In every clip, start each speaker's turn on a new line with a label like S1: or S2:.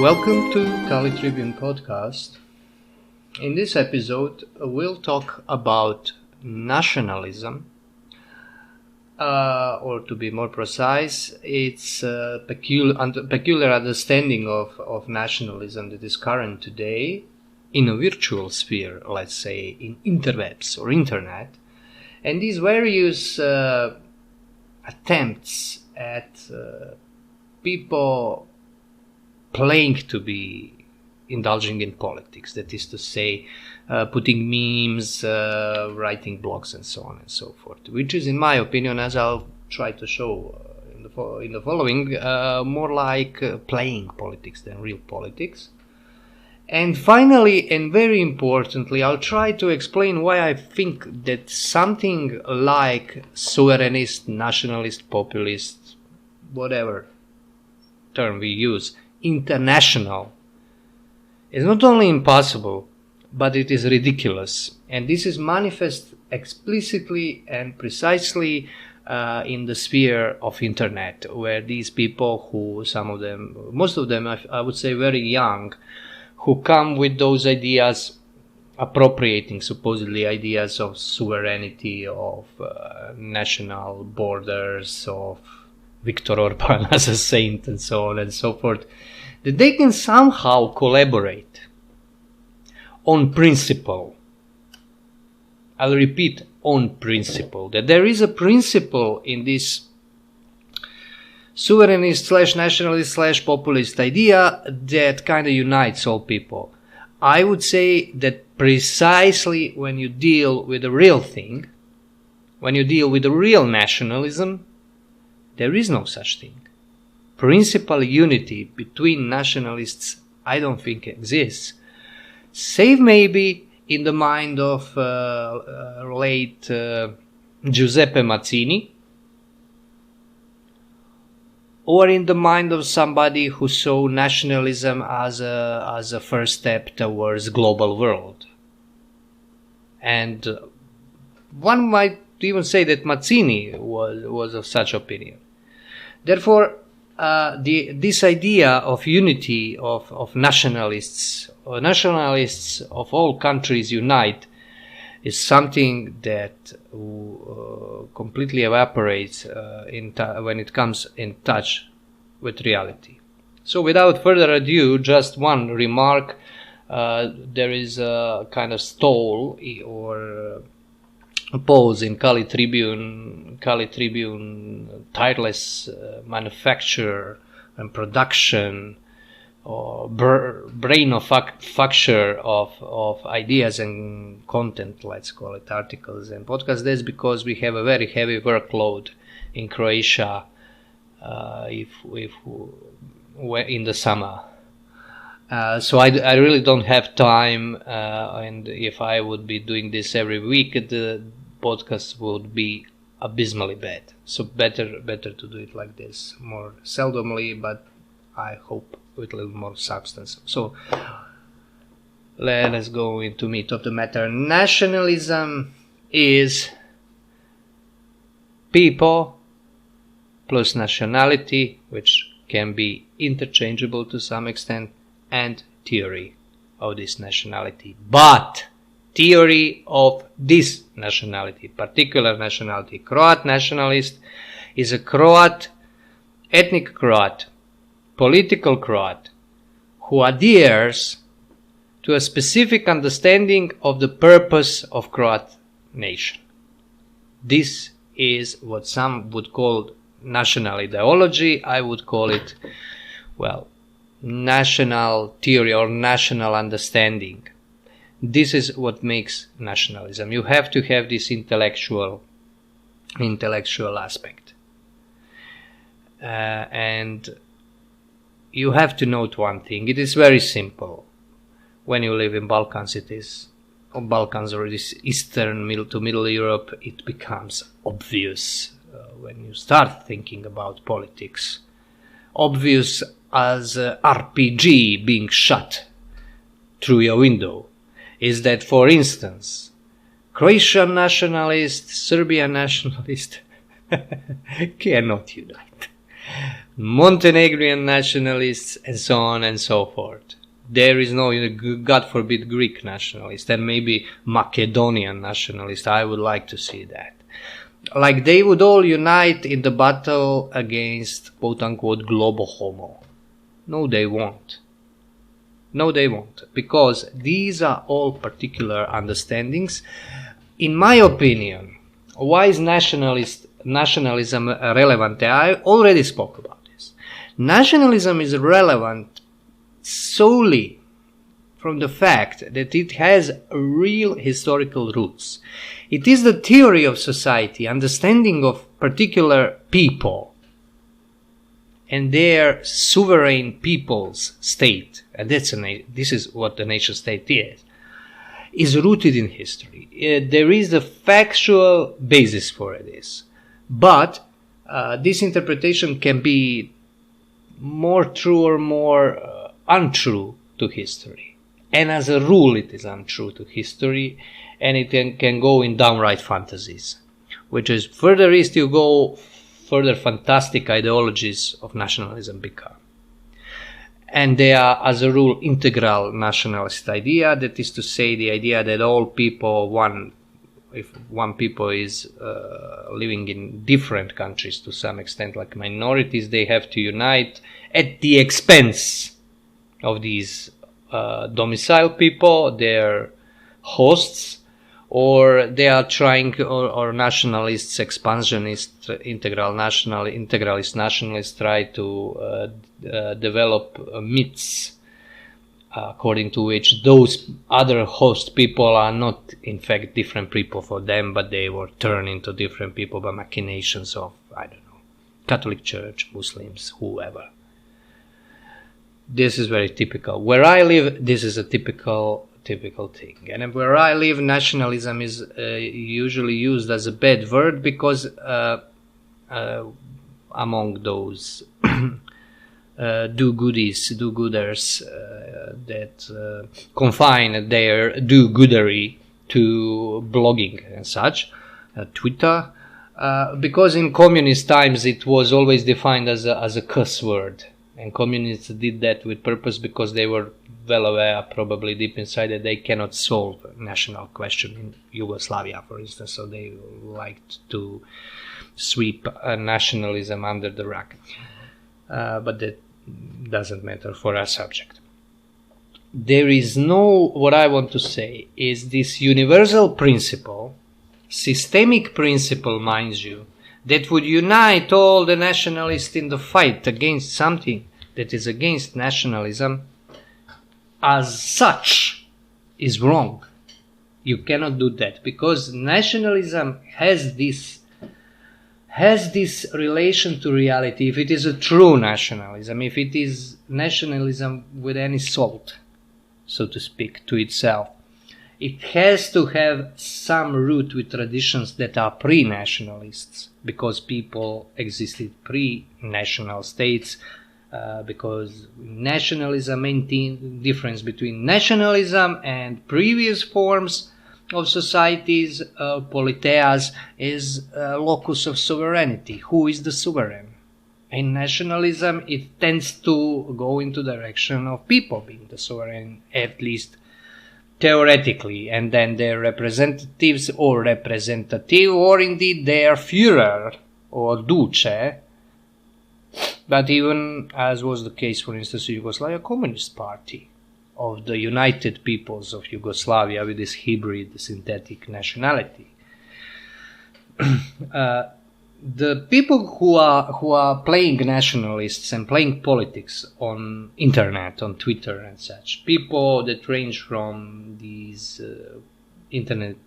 S1: Welcome to Kali Tribune podcast. In this episode, we'll talk about nationalism, or to be more precise, it's a peculiar understanding of nationalism that is current today in a virtual sphere, let's say in interwebs or internet, and these various attempts at people playing to be indulging in politics, that is to say, putting memes, writing blogs, and so on and so forth, which is, in my opinion, as I'll try to show in the following, more like playing politics than real politics. And finally, and very importantly, I'll try to explain why I think that something like sovereignist, nationalist, populist, whatever term we use, international, is not only impossible, but it is ridiculous. And this is manifest explicitly and precisely in the sphere of internet, where these people who, most of them, I would say very young, who come with those ideas, appropriating supposedly ideas of sovereignty, of national borders, of Viktor Orban as a saint, and so on and so forth, that they can somehow collaborate on principle. I'll repeat, on principle. That there is a principle in this sovereignist / nationalist / populist idea that kind of unites all people. I would say that precisely when you deal with the real thing, when you deal with the real nationalism, there is no such thing. Principal unity between nationalists, I don't think exists, save maybe in the mind of late Giuseppe Mazzini, or in the mind of somebody who saw nationalism as a first step towards global world. And one might even say that Mazzini was of such opinion. Therefore, this idea of unity of nationalists, or nationalists of all countries unite, is something that completely evaporates when it comes in touch with reality. So without further ado, just one remark. There is a kind of stall or pause in Kali Tribune tireless manufacture and production or brainofacture of ideas and content, let's call it, articles and podcasts. That's because we have a very heavy workload in Croatia in the summer. So I really don't have time, and if I would be doing this every week, the podcast would be abysmally bad. So better to do it like this, more seldomly, but I hope with a little more substance. So let us go into meat of the matter. Nationalism is people plus nationality, which can be interchangeable to some extent, and theory of this nationality. But theory of this nationality, particular nationality, Croat nationalist, is a Croat, ethnic Croat, political Croat, who adheres to a specific understanding of the purpose of Croat nation. This is what some would call national ideology. I would call it, well, national theory or national understanding. This is what makes nationalism. You have to have this intellectual aspect, and you have to note one thing. It is very simple. When you live in Balkan cities, or Balkans, or this Eastern to Middle Europe, it becomes obvious when you start thinking about politics. Obvious as RPG being shot through your window is that, for instance, Croatian nationalists, Serbian nationalists cannot unite. Montenegrin nationalists, and so on and so forth. There is no, God forbid, Greek nationalist, and maybe Macedonian nationalist. I would like to see that. Like they would all unite in the battle against quote-unquote global homo. No, they won't. No, they won't. Because these are all particular understandings. In my opinion, why is nationalism relevant? I already spoke about this. Nationalism is relevant solely from the fact that it has real historical roots. It is the theory of society, understanding of particular people and their sovereign people's state, and this is what the nation state is rooted in history. There is a factual basis for this, but this interpretation can be more true or more untrue to history. And as a rule, it is untrue to history, and it can go in downright fantasies, which is further east you go, further fantastic ideologies of nationalism become. And they are, as a rule, integral nationalist idea, that is to say, the idea that all people, if one people is living in different countries to some extent, like minorities, they have to unite at the expense of these domicile people, their hosts, or they are trying, or nationalists, expansionists, integralist nationalists try to develop myths according to which those other host people are not in fact different people for them, but they were turned into different people by machinations of, I don't know, Catholic Church, Muslims, whoever. This is very typical. Where I live, this is a typical thing. And where I live, nationalism is usually used as a bad word because among those do-gooders that confine their do-goodery to blogging and such, Twitter, because in communist times it was always defined as a cuss word. And communists did that with purpose because they were well aware, probably deep inside, that they cannot solve a national question in Yugoslavia, for instance, so they liked to sweep nationalism under the rug. But that doesn't matter for our subject. There is no, what I want to say is this universal principle, systemic principle, mind you, that would unite all the nationalists in the fight against something that is against nationalism, as such, is wrong. You cannot do that, because nationalism has this relation to reality. If it is a true nationalism, if it is nationalism with any salt, so to speak, to itself, it has to have some root with traditions that are pre-nationalists, because people existed pre-national states, because nationalism, main difference between nationalism and previous forms of societies, politeas, is locus of sovereignty. Who is the sovereign? In nationalism, it tends to go into the direction of people being the sovereign, at least theoretically, and then their representatives or representative, or indeed their Führer or Duce. But even as was the case, for instance, in Yugoslavia, Communist Party of the United Peoples of Yugoslavia with this hybrid synthetic nationality. The people who are playing nationalists and playing politics on internet, on Twitter and such, people that range from these internet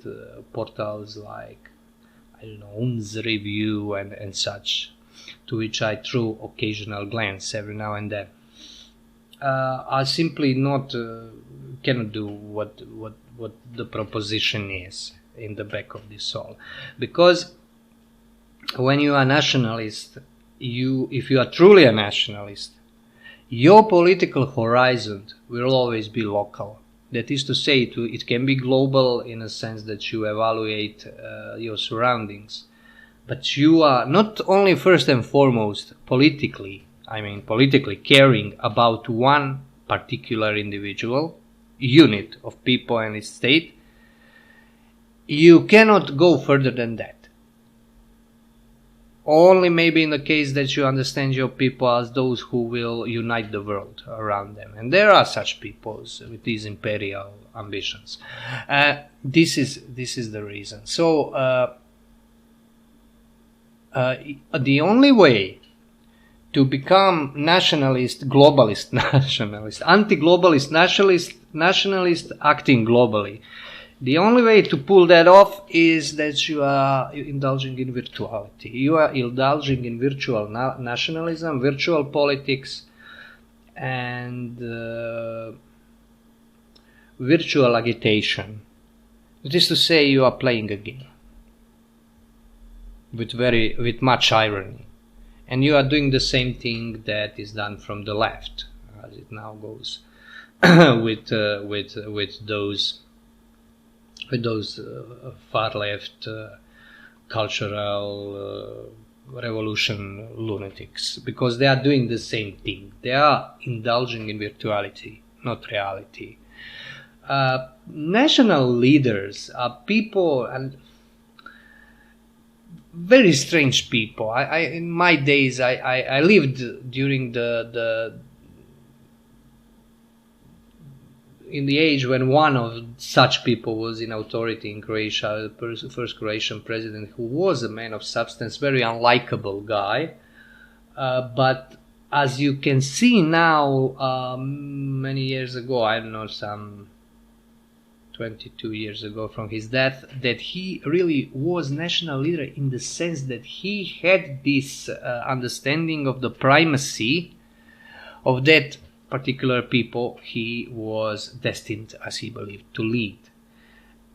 S1: portals like, I don't know, Um's Review and such, to which I throw occasional glance every now and then, are simply not cannot do what the proposition is in the back of this all, because when you are a nationalist, if you are truly a nationalist, your political horizon will always be local. That is to say, it can be global in a sense that you evaluate your surroundings, but you are not only first and foremost politically I mean politically caring about one particular individual, unit of people and its state, you cannot go further than that. Only maybe in the case that you understand your people as those who will unite the world around them. And there are such peoples with these imperial ambitions. This is the reason. So the only way to become nationalist, globalist, nationalist, anti-globalist, nationalist acting globally, the only way to pull that off is that you are indulging in virtuality. You are indulging in virtual nationalism, virtual politics, and virtual agitation. That is to say, you are playing a game with much irony, and you are doing the same thing that is done from the left, as it now goes, with those far left cultural revolution lunatics, because they are doing the same thing. They are indulging in virtuality, not reality. National leaders are people, and very strange people. In my days, I lived during in the age when one of such people was in authority in Croatia, the first Croatian president, who was a man of substance, very unlikable guy. But as you can see now, many years ago, I don't know, some 22 years ago from his death, that he really was national leader in the sense that he had this understanding of the primacy of that particular people he was destined, as he believed, to lead.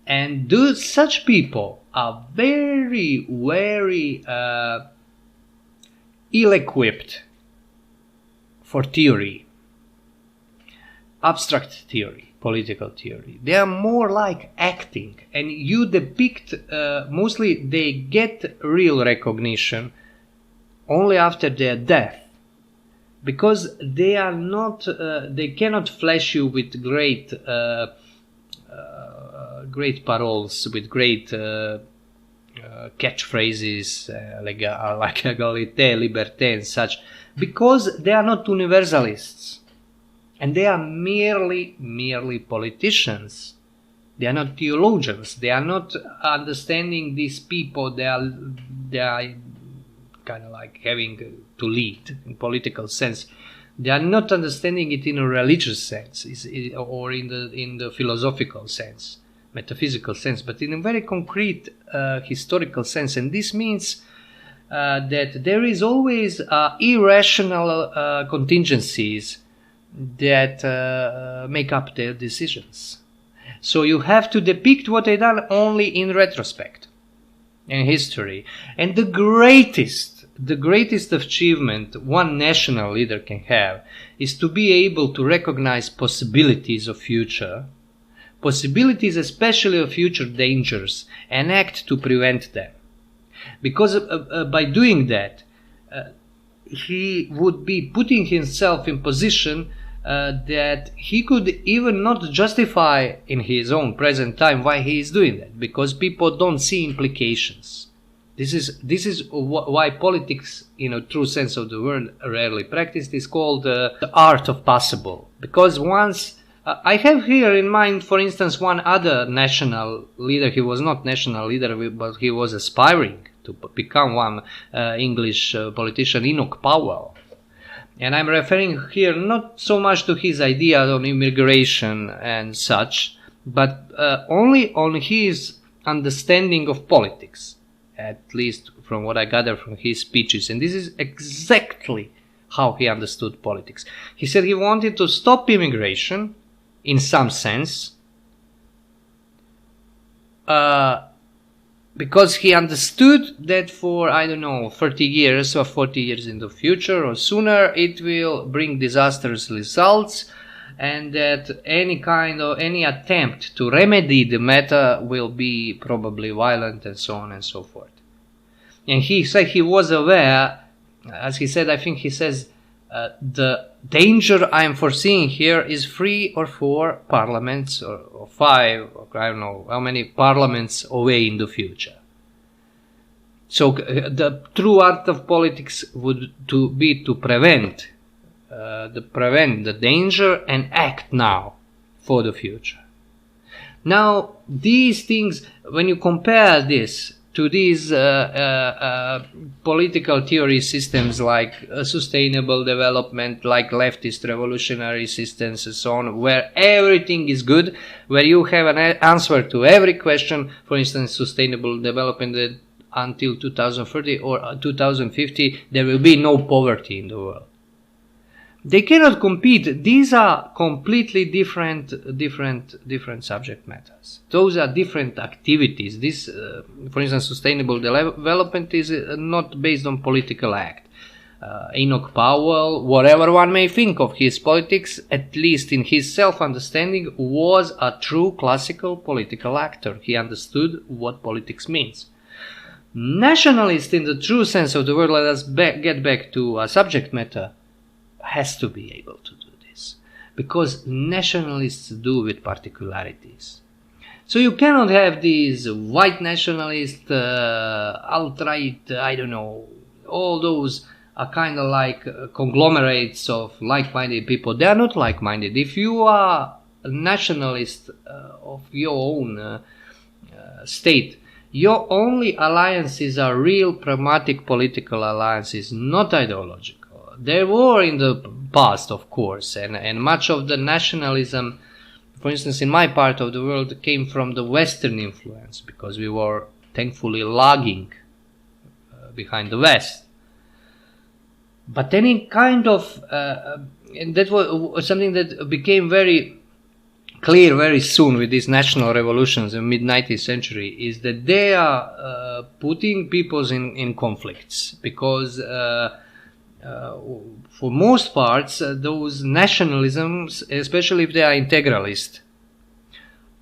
S1: And such people are very, very ill-equipped for theory, abstract theory, political theory. They are more like acting, and you depict, mostly they get real recognition only after their death, because they are not, they cannot flash you with great paroles, with great catchphrases like égalité, liberté and such, because they are not universalists, and they are merely politicians. They are not theologians. They are not understanding these people. They are kind of like having to lead in political sense. They are not understanding it in a religious sense, or in the philosophical sense, metaphysical sense, but in a very concrete historical sense. And this means that there is always irrational contingencies that make up their decisions. So you have to depict what they done only in retrospect, in history. And the greatest achievement one national leader can have is to be able to recognize possibilities of future, possibilities especially of future dangers, and act to prevent them. Because by doing that, he would be putting himself in position that he could even not justify in his own present time why he is doing that, because people don't see implications. This is why politics, in a true sense of the word, rarely practiced, is called the art of possible. Because once I have here in mind, for instance, one other national leader. He was not national leader, but he was aspiring to become one, English politician, Enoch Powell. And I'm referring here not so much to his idea on immigration and such, but only on his understanding of politics, at least from what I gather from his speeches. And this is exactly how he understood politics. He said he wanted to stop immigration, in some sense, because he understood that for, I don't know, 30 years or 40 years in the future or sooner, it will bring disastrous results, and that any attempt to remedy the matter will be probably violent, and so on and so forth. And he said he was aware, as he said, I think he says, The danger I am foreseeing here is 3 or 4 parliaments, or 5, or I don't know how many parliaments away in the future. So the true art of politics would be to prevent the danger and act now for the future. Now, these things, when you compare this to these political theory systems like sustainable development, like leftist revolutionary systems and so on, where everything is good, where you have an answer to every question, for instance, sustainable development, that until 2030 or 2050 there will be no poverty in the world. They cannot compete. These are completely different subject matters. Those are different activities. This, for instance, sustainable development is not based on political act. Enoch Powell, whatever one may think of his politics, at least in his self-understanding, was a true classical political actor. He understood what politics means. Nationalist, in the true sense of the word, let us get back to a subject matter, has to be able to do this, because nationalists do with particularities. So you cannot have these white nationalists, alt-right, I don't know, all those are kind of like conglomerates of like-minded people. They are not like-minded. If you are a nationalist of your own state, your only alliances are real pragmatic political alliances, not ideological. There were in the past, of course, and much of the nationalism, for instance, in my part of the world, came from the Western influence, because we were thankfully lagging behind the West. But any kind of, and that was something that became very clear very soon with these national revolutions in the mid-19th century, is that they are putting peoples in conflicts, because for most parts, those nationalisms, especially if they are integralist,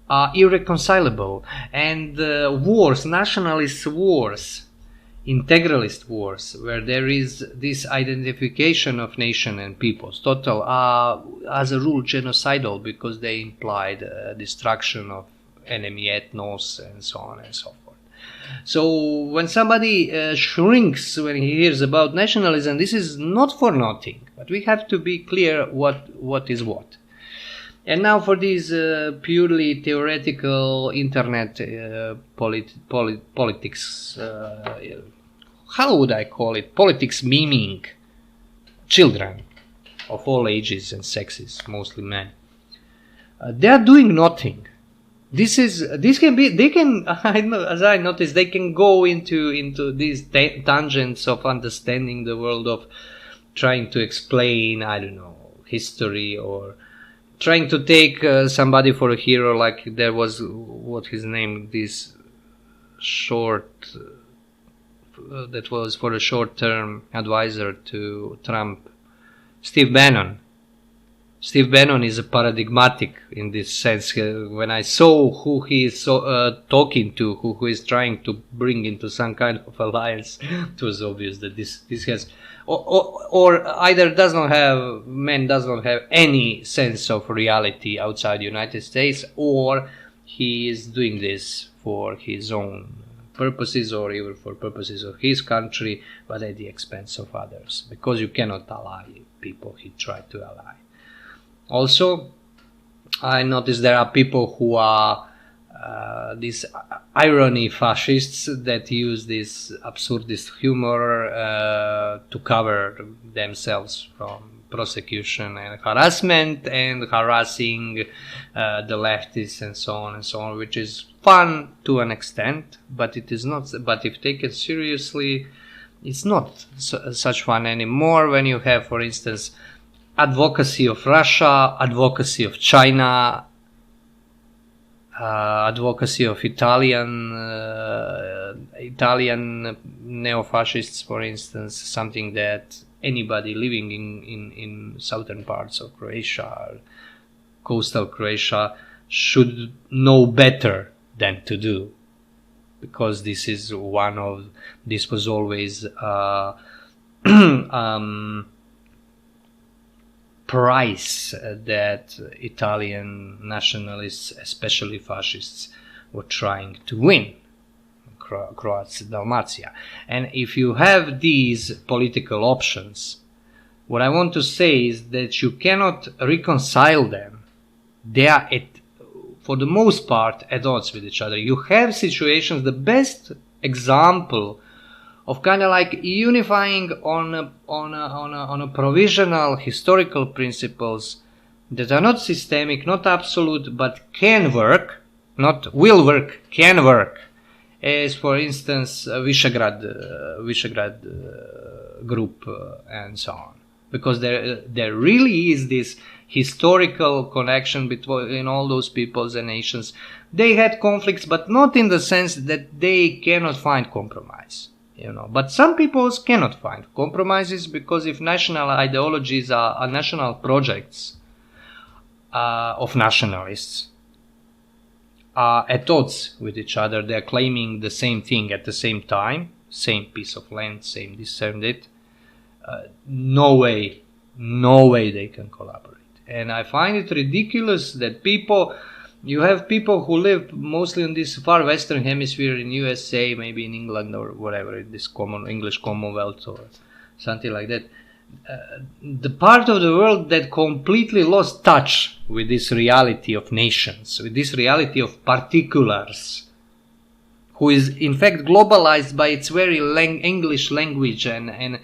S1: are irreconcilable. And wars, nationalist wars, integralist wars, where there is this identification of nation and peoples, total, are as a rule genocidal, because they implied destruction of enemy ethnos and so on and so forth. So when somebody shrinks when he hears about nationalism, this is not for nothing, but we have to be clear what is what. And now for these purely theoretical internet politics, how would I call it? Politics memeing children of all ages and sexes, mostly men. They are doing nothing. This can be, they can, as I noticed, they can go into these tangents of understanding the world, of trying to explain, I don't know, history, or trying to take somebody for a hero, like there was, what his name, this short, that was for a short-term advisor to Trump, Steve Bannon. Steve Bannon is a paradigmatic in this sense. When I saw who he is talking to, who is trying to bring into some kind of alliance, it was obvious that this has, or either does not have any sense of reality outside the United States, or he is doing this for his own purposes, or even for purposes of his country, but at the expense of others, because you cannot ally people he tried to ally. Also, I noticed there are people who are these irony fascists that use this absurdist humor to cover themselves from prosecution and harassment, and harassing the leftists and so on, which is fun to an extent, but it is not. But if taken seriously, it's not such fun anymore. When you have, for instance, advocacy of Russia, advocacy of China, advocacy of Italian neo-fascists, for instance, something that anybody living in southern parts of Croatia, coastal Croatia, should know better than to do, because this was always price that Italian nationalists, especially fascists, were trying to win. Croats, Dalmatia. And if you have these political options, what I want to say is that you cannot reconcile them. They are, for the most part, at odds with each other. You have situations, the best example of kind of like unifying on a provisional historical principles that are not systemic, not absolute, but can work, not will work, can work. As for instance, Visegrad group and so on, because there really is this historical connection between all those peoples and nations. They had conflicts, but not in the sense that they cannot find compromise, But some peoples cannot find compromises because if national ideologies are national projects of nationalists, are at odds with each other, they're claiming the same thing at the same time, same piece of land, same this, same that, no way they can collaborate. And I find it ridiculous that you have people who live mostly in this far western hemisphere, in USA, maybe in England or whatever, this English Commonwealth or something like that, the part of the world that completely lost touch with this reality of nations, with this reality of particulars, who is in fact globalized by its very English language and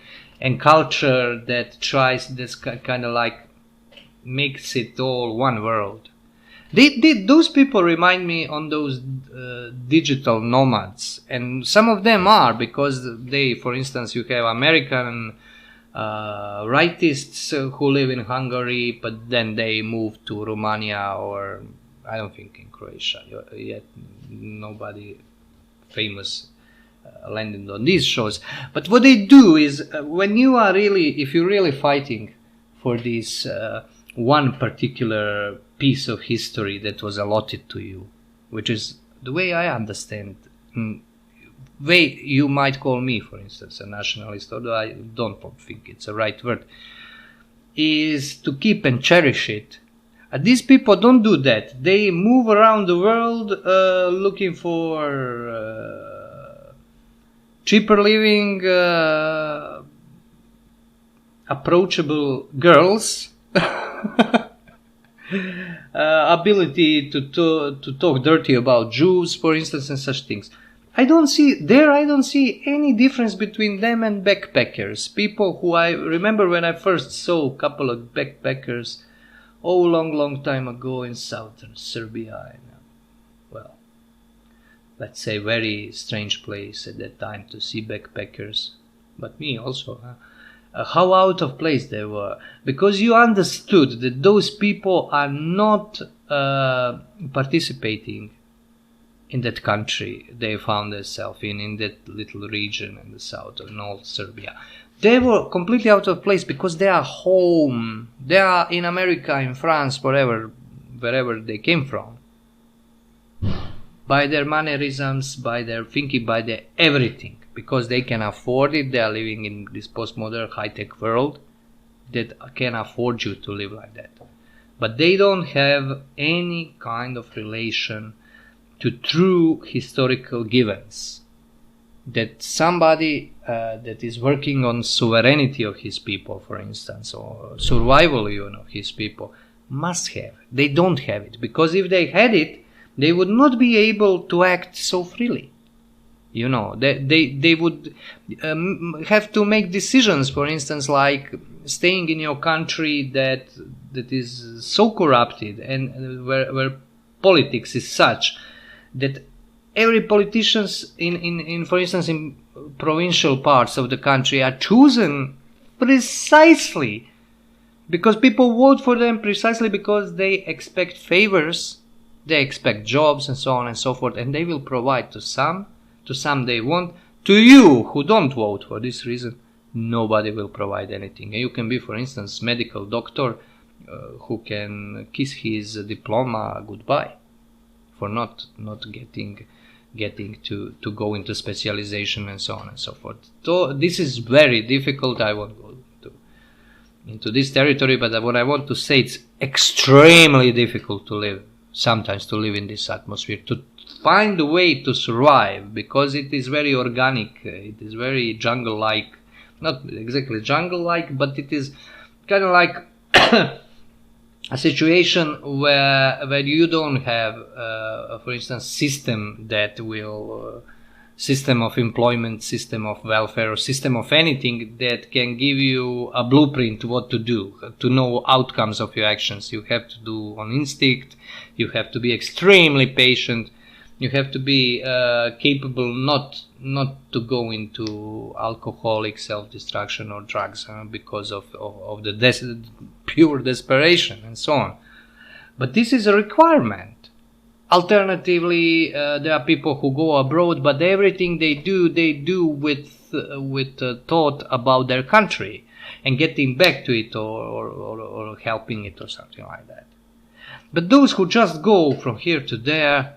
S1: culture that tries this kind of like makes it all one world. Those people remind me on those digital nomads, and some of them are, because they, for instance, you have American rightists who live in Hungary, but then they move to Romania, or I don't think in Croatia yet. Nobody famous landed on these shows. But what they do is, if you're really fighting for this one particular piece of history that was allotted to you, which is the way I understand, way you might call me, for instance, a nationalist, although I don't think it's a right word, is to keep and cherish it. These people don't do that. They move around the world looking for cheaper living, approachable girls, ability to talk dirty about Jews, for instance, and such things. I don't see any difference between them and backpackers. People who I remember when I first saw a couple of backpackers, long time ago in southern Serbia. Let's say very strange place at that time to see backpackers, but me also. How out of place they were, because you understood that those people are not participating in that country they found themselves in that little region in the south of North Serbia. They were completely out of place because they are home. They are in America, in France, wherever they came from. By their mannerisms, by their thinking, by their everything. Because they can afford it. They are living in this postmodern high-tech world that can afford you to live like that. But they don't have any kind of relation to true historical givens. That somebody that is working on sovereignty of his people, for instance, or survival even of his people, must have. They don't have it. Because if they had it, they would not be able to act so freely. They would have to make decisions, for instance, like staying in your country that is so corrupted and where politics is such that every politicians in for instance in provincial parts of the country are chosen precisely because people vote for them, precisely because they expect favors, they expect jobs and so on and so forth, and they will provide to some they won't. To you who don't vote for this reason, nobody will provide anything. And you can be, for instance, medical doctor who can kiss his diploma goodbye for not getting to go into specialization and so on and so forth. So this is very difficult. I won't go into this territory, but what I want to say, it's extremely difficult to live, sometimes to live in this atmosphere, to find a way to survive, because it is very organic, it is very jungle-like, not exactly jungle-like, but it is kind of like a situation where you don't have, for instance, system that will... system of employment, system of welfare, or system of anything that can give you a blueprint what to do, to know outcomes of your actions. You have to do on instinct, you have to be extremely patient, you have to be capable not to go into alcoholic self-destruction or drugs because of the pure desperation and so on. But this is a requirement. Alternatively, there are people who go abroad, but everything they do with thought about their country and getting back to it or helping it or something like that. But those who just go from here to there,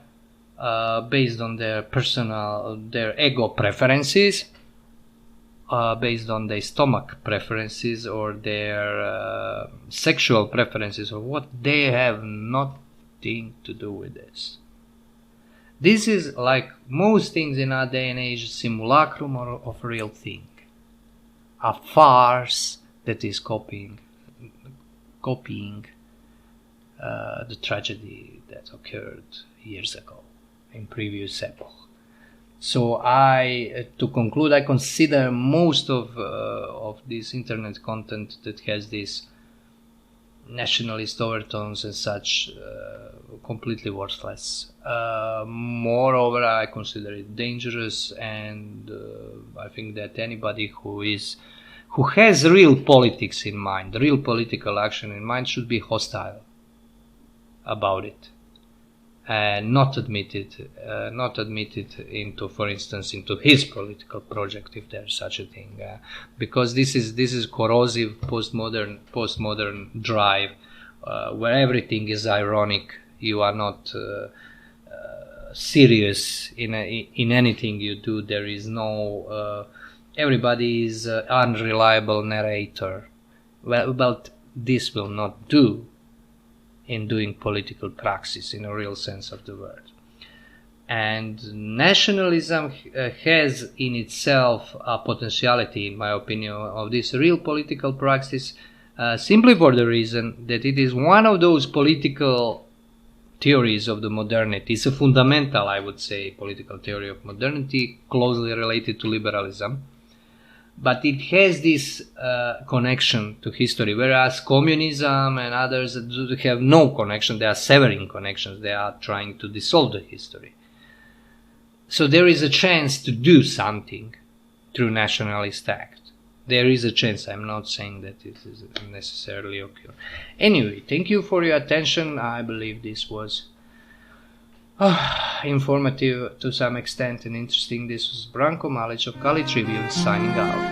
S1: based on their their ego preferences, based on their stomach preferences or their sexual preferences or what, they have nothing to do with this. This is, like most things in our day and age, simulacrum of a real thing, a farce that is copying the tragedy that occurred years ago in previous epoch. So to conclude, I consider most of this internet content that has these nationalist overtones and such completely worthless. Moreover, I consider it dangerous, and I think that anybody who has real politics in mind, real political action in mind, should be hostile about it. And not admitted into, for instance, into his political project, if there's such a thing, because this is corrosive postmodern drive, where everything is ironic. You are not serious in anything you do. There is no. Everybody is unreliable narrator. Well, but this will not do in doing political praxis in a real sense of the word. And nationalism has in itself a potentiality, in my opinion, of this real political praxis, simply for the reason that it is one of those political theories of the modernity. It's a fundamental, I would say, political theory of modernity, closely related to liberalism. But it has this connection to history, whereas communism and others have no connection. They are severing connections. They are trying to dissolve the history. So there is a chance to do something through nationalist act. There is a chance. I'm not saying that it is necessarily occur. Anyway, thank you for your attention. I believe this was informative to some extent and interesting. This was Branko Malic of Kalic Review signing out.